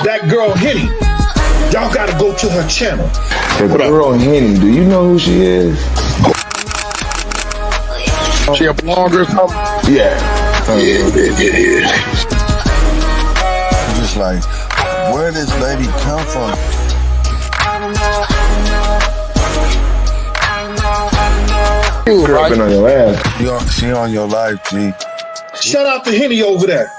That girl Henny. Y'all gotta go to her channel. The girl Henny, do you know who she is? She a blogger or something? Yeah. Yeah. I'm just like, where did this lady come from? Girl been on your ass. She on your life, G. Shout out to Henny over there.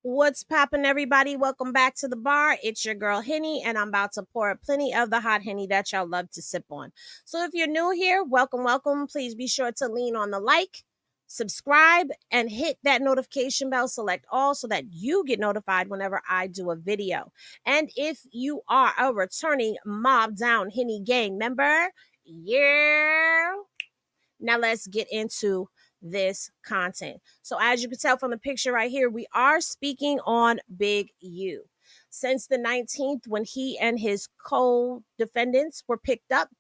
What's poppin', everybody? Welcome back to the bar. It's your girl Henny, and I'm about to pour plenty of the hot Henny that y'all love to sip on. So if you're new here, welcome. Please be sure to lean on the like, subscribe, and hit that notification bell. Select all so that you get notified whenever I do a video. And if you are a returning Mob Down Henny Gang member, yeah. Now let's get into this content. So as you can tell from the picture right here, we are speaking on Big U. Since the 19th, when he and his co-defendants were picked up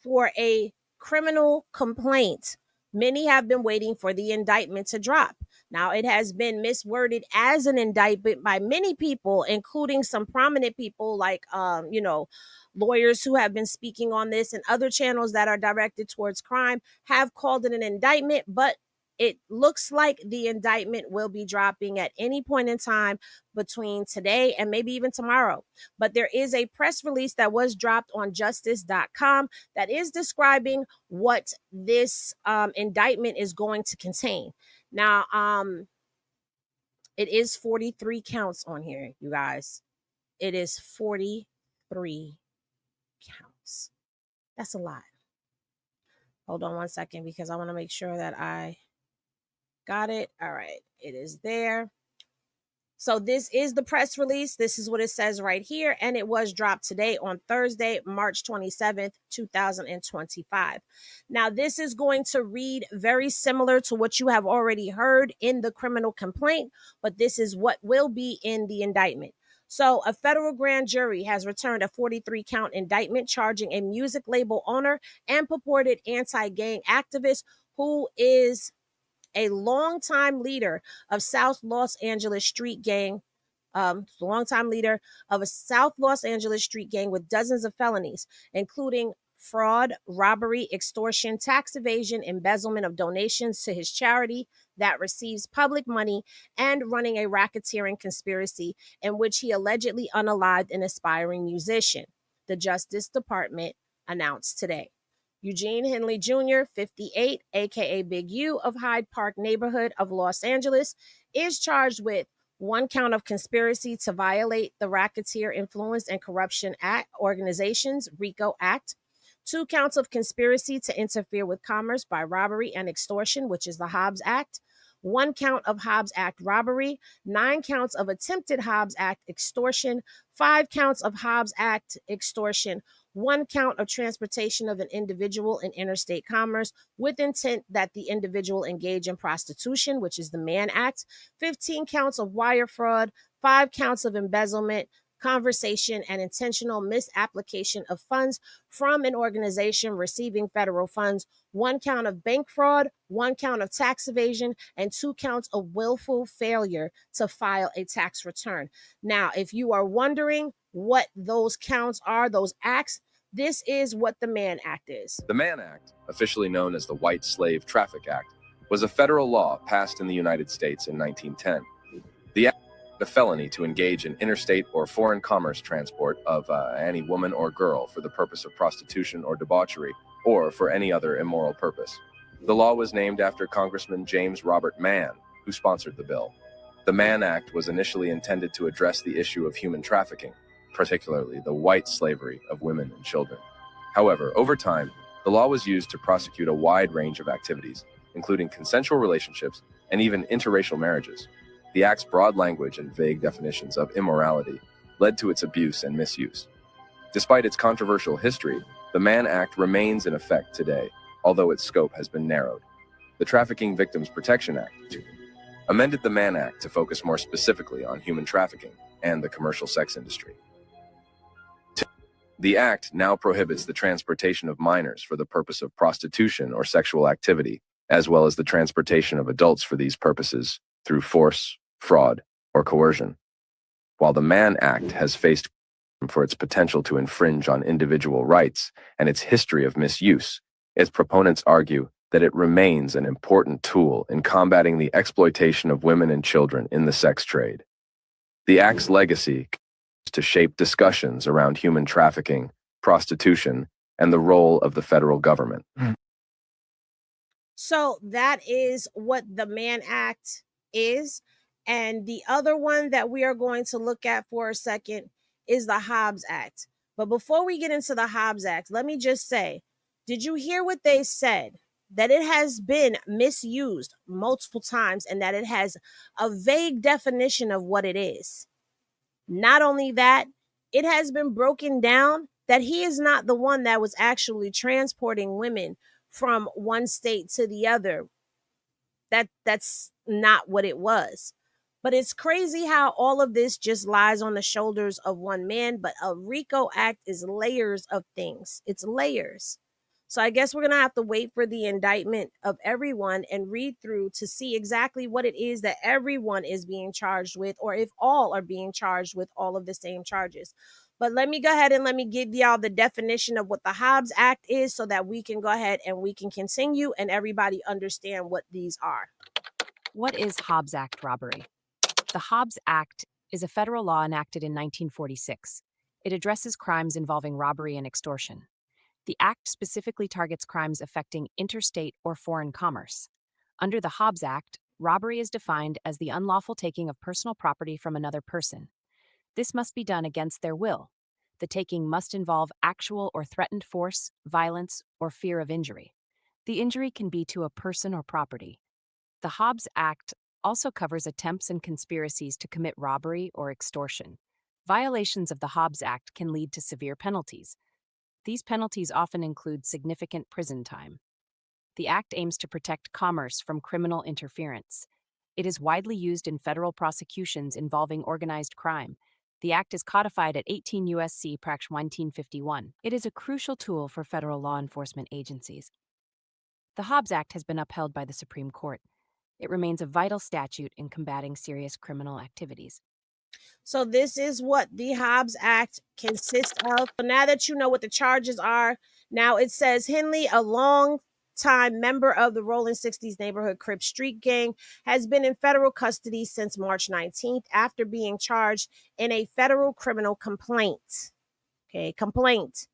for a criminal complaint, many have been waiting for the indictment to drop. Now, it has been misworded as an indictment by many people, including some prominent people like, lawyers who have been speaking on this, and other channels that are directed towards crime have called it an indictment, but it looks like the indictment will be dropping at any point in time between today and maybe even tomorrow. But there is a press release that was dropped on justice.com that is describing what this indictment is going to contain. Now, it is 43 counts on here, you guys. It is 43 counts. That's a lot. Hold on one second because I want to make sure that I got it. All right. It is there. So this is the press release. This is what it says right here. And it was dropped today on Thursday, March 27th, 2025. Now, this is going to read very similar to what you have already heard in the criminal complaint, but this is what will be in the indictment. So a federal grand jury has returned a 43-count indictment charging a music label owner and purported anti-gang activist who is a longtime leader of South Los Angeles street gang, longtime leader of a South Los Angeles street gang with dozens of felonies, including fraud, robbery, extortion, tax evasion, embezzlement of donations to his charity that receives public money, and running a racketeering conspiracy in which he allegedly unalived an aspiring musician, the Justice Department announced today. Eugene Henley Jr., 58, aka Big U of Hyde Park neighborhood of Los Angeles, is charged with 1 count of conspiracy to violate the Racketeer Influence and Corruption Act Organizations RICO Act, 2 counts of conspiracy to interfere with commerce by robbery and extortion, which is the Hobbs Act, 1 count of Hobbs Act robbery, 9 counts of attempted Hobbs Act extortion, 5 counts of Hobbs Act extortion, 1 count of transportation of an individual in interstate commerce with intent that the individual engage in prostitution, which is the Mann Act, 15 counts of wire fraud, 5 counts of embezzlement, conversation, and intentional misapplication of funds from an organization receiving federal funds, 1 count of bank fraud, 1 count of tax evasion, and 2 counts of willful failure to file a tax return. Now, if you are wondering what those counts are, those acts, this is what the Mann Act is. The Mann Act, officially known as the White Slave Traffic Act, was a federal law passed in the United States in 1910. The act a felony to engage in interstate or foreign commerce transport of any woman or girl for the purpose of prostitution or debauchery, or for any other immoral purpose. The law was named after Congressman James Robert Mann, who sponsored the bill. The Mann Act was initially intended to address the issue of human trafficking, particularly the white slavery of women and children. However, over time, the law was used to prosecute a wide range of activities, including consensual relationships and even interracial marriages. The Act's broad language and vague definitions of immorality led to its abuse and misuse. Despite its controversial history, the Mann Act remains in effect today, although its scope has been narrowed. The Trafficking Victims Protection Act amended the Mann Act to focus more specifically on human trafficking and the commercial sex industry. The Act now prohibits the transportation of minors for the purpose of prostitution or sexual activity as well as the transportation of adults for these purposes through force, fraud, or coercion. While the Mann Act has faced for its potential to infringe on individual rights and its history of misuse, its proponents argue that it remains an important tool in combating the exploitation of women and children in the sex trade. The Act's legacy is to shape discussions around human trafficking, prostitution, and the role of the federal government. So that is what the Mann Act is. And the other one that we are going to look at for a second is the Hobbs Act. But before we get into the Hobbs Act, let me just say, did you hear what they said? That it has been misused multiple times and that it has a vague definition of what it is. Not only that, it has been broken down that he is not the one that was actually transporting women from one state to the other. That's not what it was. But it's crazy how all of this just lies on the shoulders of one man. But a RICO Act is layers of things. It's layers. So I guess we're going to have to wait for the indictment of everyone and read through to see exactly what it is that everyone is being charged with, or if all are being charged with all of the same charges. But let me go ahead and let me give y'all the definition of what the Hobbs Act is so that we can go ahead and we can continue and everybody understand what these are. What is Hobbs Act robbery? The Hobbs Act is a federal law enacted in 1946. It addresses crimes involving robbery and extortion. The Act specifically targets crimes affecting interstate or foreign commerce. Under the Hobbs Act, robbery is defined as the unlawful taking of personal property from another person. This must be done against their will. The taking must involve actual or threatened force, violence, or fear of injury. The injury can be to a person or property. The Hobbs Act also covers attempts and conspiracies to commit robbery or extortion. Violations of the Hobbs Act can lead to severe penalties. These penalties often include significant prison time. The Act aims to protect commerce from criminal interference. It is widely used in federal prosecutions involving organized crime. The Act is codified at 18 U.S.C. Prac 1951. It is a crucial tool for federal law enforcement agencies. The Hobbs Act has been upheld by the Supreme Court. It remains a vital statute in combating serious criminal activities. So this is what the Hobbs Act consists of. So now that you know what the charges are, now it says Henley, a long-time member of the Rolling 60s neighborhood Crip Street Gang, has been in federal custody since March 19th after being charged in a federal criminal complaint. Complaint.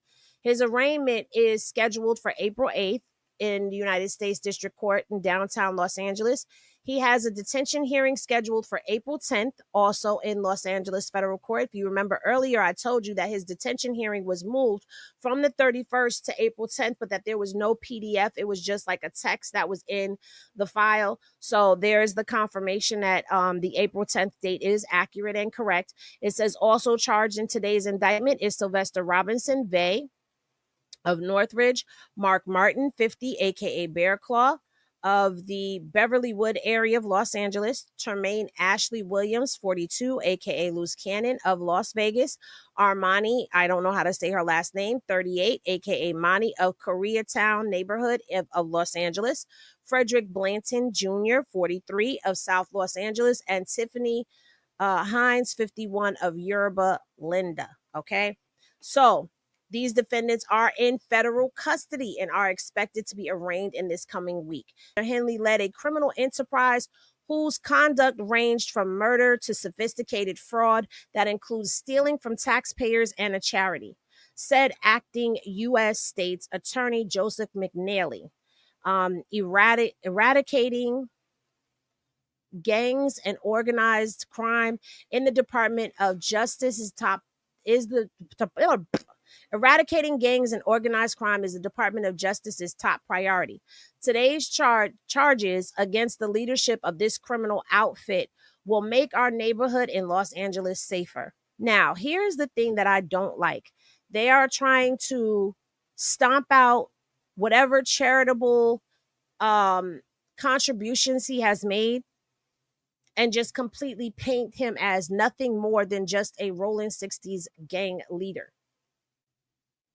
His arraignment is scheduled for April 8th in the United States District Court in downtown Los Angeles. He has a detention hearing scheduled for April 10th, also in Los Angeles Federal Court. If you remember earlier, I told you that his detention hearing was moved from the 31st to April 10th, but that there was no PDF. It was just like a text that was in the file. So there's the confirmation that the April 10th date is accurate and correct. It says also charged in today's indictment is Sylvester Robinson Vey of Northridge, Mark Martin, 50, aka Bear Claw, of the Beverlywood area of Los Angeles, Tremaine Ashley Williams, 42, aka Loose Cannon, of Las Vegas, Armani, I don't know how to say her last name, 38, aka Mani, of Koreatown neighborhood of Los Angeles, Frederick Blanton Jr., 43, of South Los Angeles, and Tiffany Hines, 51, of Yoruba Linda. Okay, so these defendants are in federal custody and are expected to be arraigned in this coming week. Henley led a criminal enterprise whose conduct ranged from murder to sophisticated fraud that includes stealing from taxpayers and a charity, said acting U.S. State's Attorney Joseph McNally. Eradicating gangs and organized crime in the Department of Justice Eradicating gangs and organized crime is the Department of Justice's top priority. Today's charges against the leadership of this criminal outfit will make our neighborhood in Los Angeles safer. Now, here's the thing that I don't like. They are trying to stomp out whatever charitable contributions he has made and just completely paint him as nothing more than just a Rolling 60s gang leader,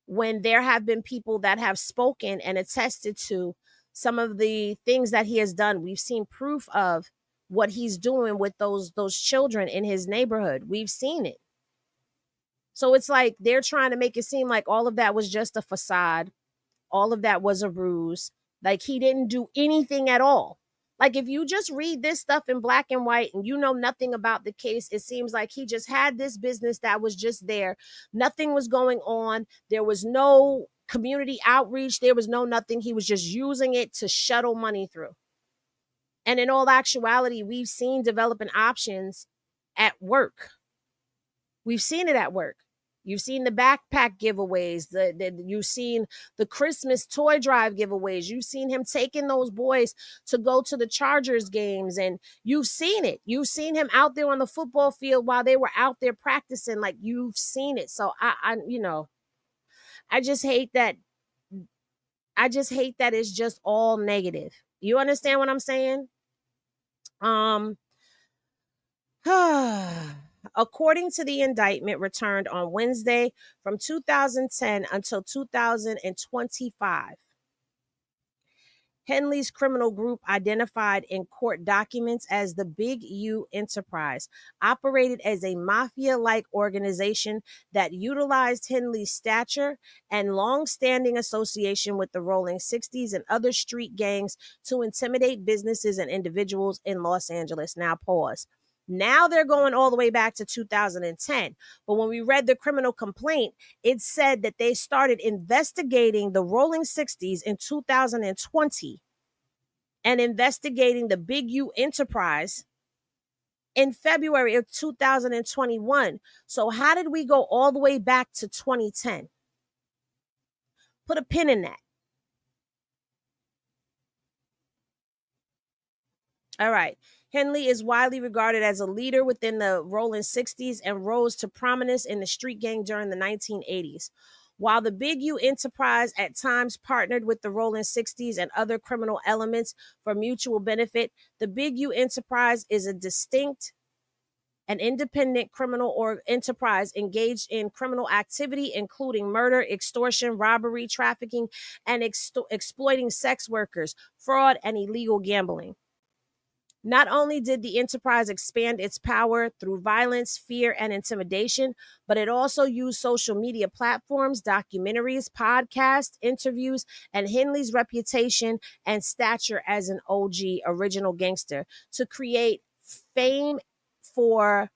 when there have been people that have spoken and attested to some of the things that he has done. We've seen proof of what he's doing with those children in his neighborhood. We've seen it. So it's like they're trying to make it seem like all of that was just a facade. All of that was a ruse. Like he didn't do anything at all. Like if you just read this stuff in black and white and you know nothing about the case, it seems like he just had this business that was just there. Nothing was going on. There was no community outreach. There was no nothing. He was just using it to shuttle money through. And in all actuality, we've seen developing options at work. We've seen it at work. You've seen the backpack giveaways. You've seen the Christmas toy drive giveaways. You've seen him taking those boys to go to the Chargers games, and you've seen it. You've seen him out there on the football field while they were out there practicing. Like you've seen it. So I just hate that. I just hate that it's just all negative. You understand what I'm saying? According to the indictment returned on Wednesday from 2010 until 2025, Henley's criminal group, identified in court documents as the Big U Enterprise, operated as a mafia-like organization that utilized Henley's stature and long-standing association with the Rolling 60s and other street gangs to intimidate businesses and individuals in Los Angeles. Now, pause. Now they're going all the way back to 2010. But when we read the criminal complaint, it said that they started investigating the Rolling 60s in 2020 and investigating the Big U Enterprise in February of 2021. So how did we go all the way back to 2010? Put a pin in that. All right. Henley is widely regarded as a leader within the Rolling 60s and rose to prominence in the street gang during the 1980s. While the Big U Enterprise at times partnered with the Rolling 60s and other criminal elements for mutual benefit, the Big U Enterprise is a distinct and independent criminal or enterprise engaged in criminal activity, including murder, extortion, robbery, trafficking, and exploiting sex workers, fraud, and illegal gambling. Not only did the enterprise expand its power through violence, fear, and intimidation, but it also used social media platforms, documentaries, podcasts, interviews, and Henley's reputation and stature as an OG original gangster to create fame for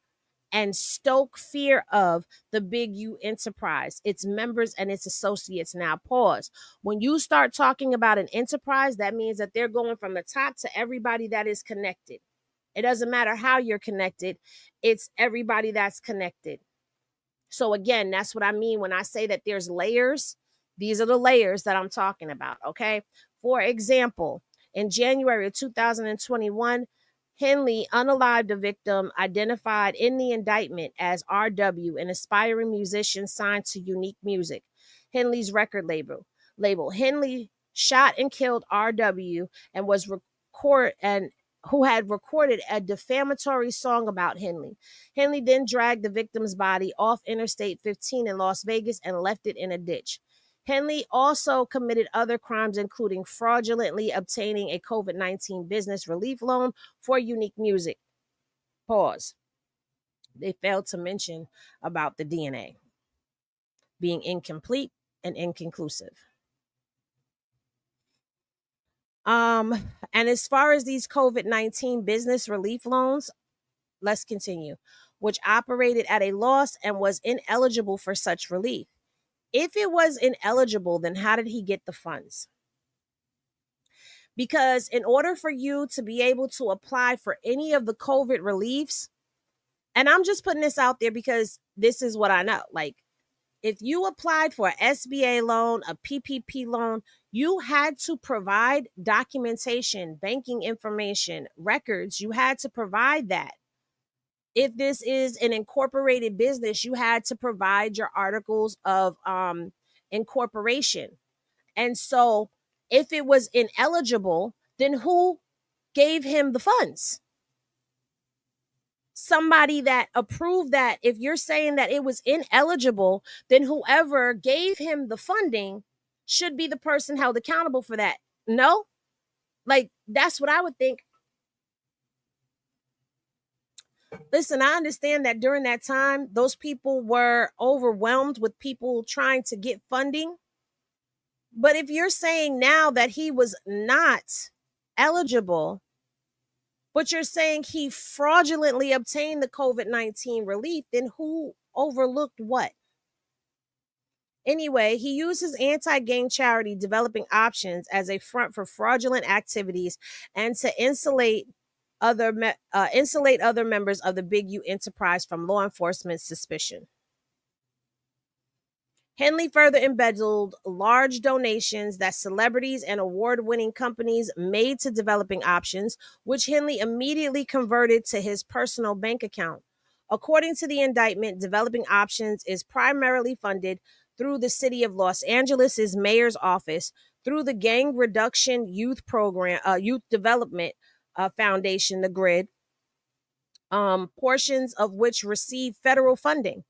and stoke fear of the Big U Enterprise, its members, and its associates. Now, pause. When you start talking about an enterprise, that means that they're going from the top to everybody that is connected. It doesn't matter how you're connected. It's everybody that's connected. So again, that's what I mean when I say that there's layers. These are the layers that I'm talking about, okay? For example, in January of 2021, Henley unalived a victim identified in the indictment as RW, an aspiring musician signed to Unique Music, Henley's record label. Henley shot and killed RW and who had recorded a defamatory song about Henley. Henley then dragged the victim's body off Interstate 15 in Las Vegas and left it in a ditch. Henley also committed other crimes, including fraudulently obtaining a COVID-19 business relief loan for Unique Music. Pause. They failed to mention about the DNA being incomplete and inconclusive. And as far as these COVID-19 business relief loans, let's continue, which operated at a loss and was ineligible for such relief. If it was ineligible, then how did he get the funds? Because in order for you to be able to apply for any of the COVID reliefs, and I'm just putting this out there because this is what I know. Like, if you applied for an SBA loan, a PPP loan, you had to provide documentation, banking information, records. You had to provide that. If this is an incorporated business, you had to provide your articles of incorporation. And so if it was ineligible, then who gave him the funds? Somebody that approved that. If you're saying that it was ineligible, then whoever gave him the funding should be the person held accountable for that. No, Like, that's what I would think. Listen, I understand that during that time, those people were overwhelmed with people trying to get funding. But if you're saying now that he was not eligible, but you're saying he fraudulently obtained the COVID-19 relief, then who overlooked what? Anyway, he used his anti-gang charity Developing Options as a front for fraudulent activities and to insulate other members of the Big U enterprise from law enforcement suspicion. Henley further embezzled large donations that celebrities and award-winning companies made to Developing Options, which Henley immediately converted to his personal bank account. According to the indictment, Developing Options is primarily funded through the city of Los Angeles' mayor's office, through the Gang Reduction Youth Program, Youth Development Foundation, the GRID, portions of which receive federal funding,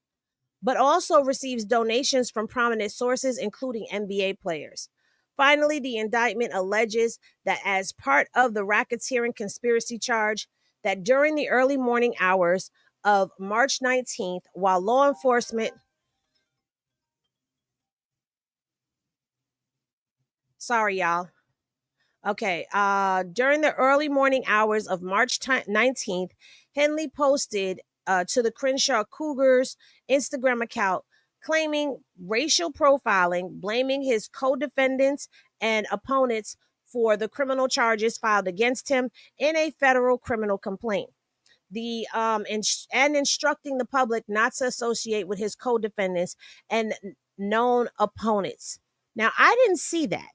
but also receives donations from prominent sources, including NBA players. Finally, the indictment alleges that as part of the racketeering conspiracy charge, that during the early morning hours of March 19th, while law enforcement, sorry, y'all. Okay, during the early morning hours of March 19th, Henley posted to the Crenshaw Cougars Instagram account claiming racial profiling, blaming his co-defendants and opponents for the criminal charges filed against him in a federal criminal complaint. And instructing the public not to associate with his co-defendants and known opponents. Now, I didn't see that.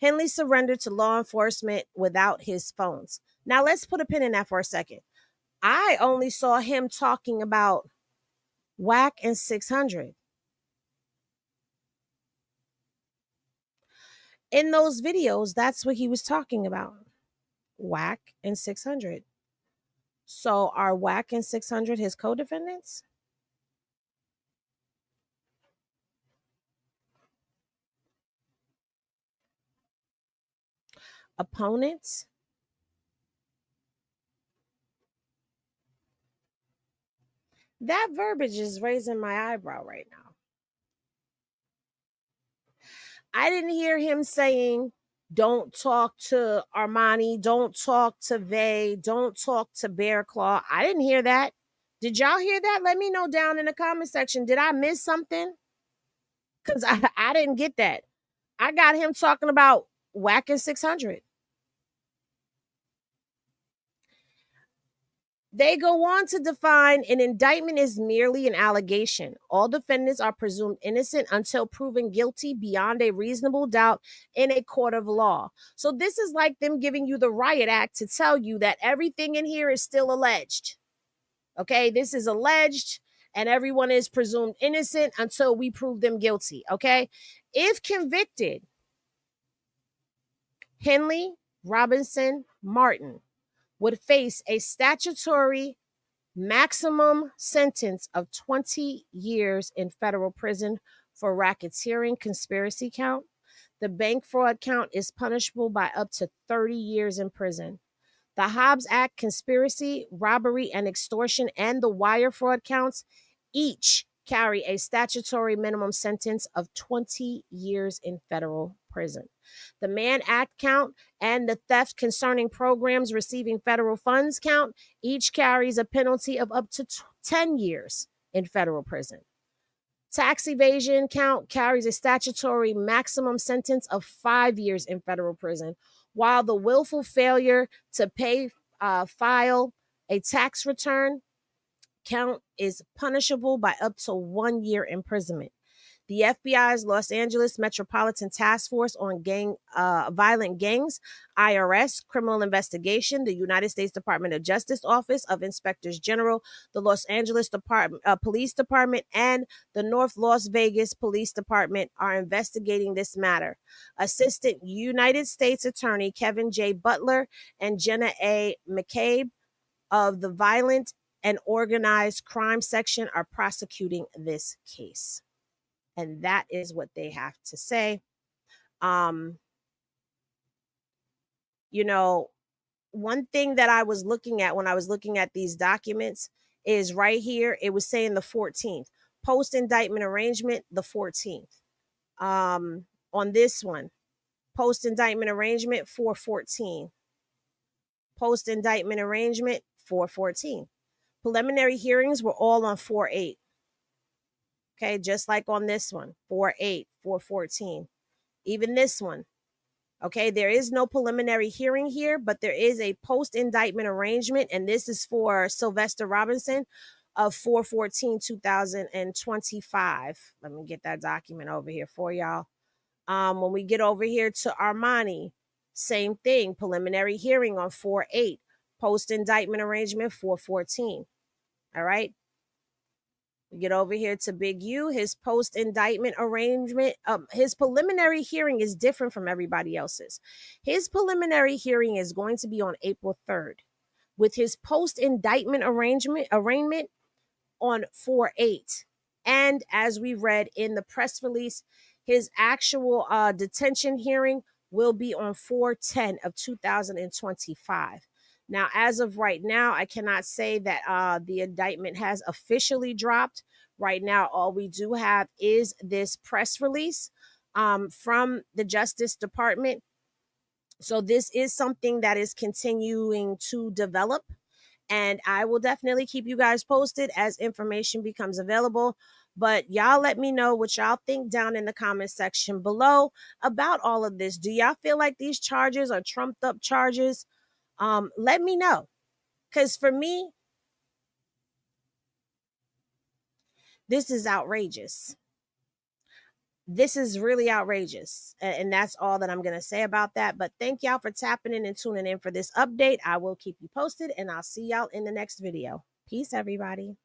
Henley surrendered to law enforcement without his phones. Now, let's put a pin in that for a second. I only saw him talking about Whack and 600. In those videos, that's what he was talking about. Whack and 600. So are Whack and 600 his co-defendants? Opponents? That verbiage is raising my eyebrow right now. I didn't hear him saying, don't talk to Armani, don't talk to Vay, don't talk to Bear Claw. I didn't hear that. Did y'all hear that? Let me know down in the comment section. Did I miss something? Because I didn't get that. I got him talking about whacking 600. They go on to define an indictment is merely an allegation. All defendants are presumed innocent until proven guilty beyond a reasonable doubt in a court of law. So this is like them giving you the riot act to tell you that everything in here is still alleged. Okay, this is alleged and everyone is presumed innocent until we prove them guilty. Okay, if convicted, Henley, Robinson, Martin would face a statutory maximum sentence of 20 years in federal prison for racketeering conspiracy count. The bank fraud count is punishable by up to 30 years in prison. The Hobbs Act conspiracy, robbery, and extortion, and the wire fraud counts each carry a statutory minimum sentence of 20 years in federal prison. The Mann Act count and the theft concerning programs receiving federal funds count each carries a penalty of up to 10 years in federal prison. Tax evasion count carries a statutory maximum sentence of 5 years in federal prison, while the willful failure to pay, file a tax return count is punishable by up to 1 year imprisonment. The FBI's Los Angeles Metropolitan Task Force on Violent Gangs, IRS, Criminal Investigation, the United States Department of Justice Office of Inspectors General, the Los Angeles Police Department, and the North Las Vegas Police Department are investigating this matter. Assistant United States Attorney Kevin J. Butler and Jenna A. McCabe of the Violent and Organized Crime Section are prosecuting this case. And that is what they have to say. you know, one thing that I was looking at when I was looking at these documents is right here. It was saying the 14th. Post indictment arrangement, the 14th. On this one, post indictment arrangement 414. Post indictment arrangement 414. Preliminary hearings were all on 4/8. Okay, just like on this one, 4/8, 414. Even this one. Okay, there is no preliminary hearing here, but there is a post indictment arrangement, and this is for Sylvester Robinson of 4/14/2025. Let me get that document over here for y'all. When we get over here to Armani, same thing, preliminary hearing on 4/8, post indictment arrangement 414. All right. We get over here to Big U, his post indictment arrangement. His preliminary hearing is different from everybody else's. His preliminary hearing is going to be on April 3rd, with his post indictment arraignment on 4/8. And as we read in the press release, his actual detention hearing will be on 4/10 of 2025. Now, as of right now, I cannot say that the indictment has officially dropped. Right now, all we do have is this press release from the Justice Department. So this is something that is continuing to develop. And I will definitely keep you guys posted as information becomes available. But y'all let me know what y'all think down in the comment section below about all of this. Do y'all feel like these charges are trumped up charges? Let me know. Because for me, this is outrageous. This is really outrageous. And that's all that I'm going to say about that. But thank y'all for tapping in and tuning in for this update. I will keep you posted, and I'll see y'all in the next video. Peace, everybody.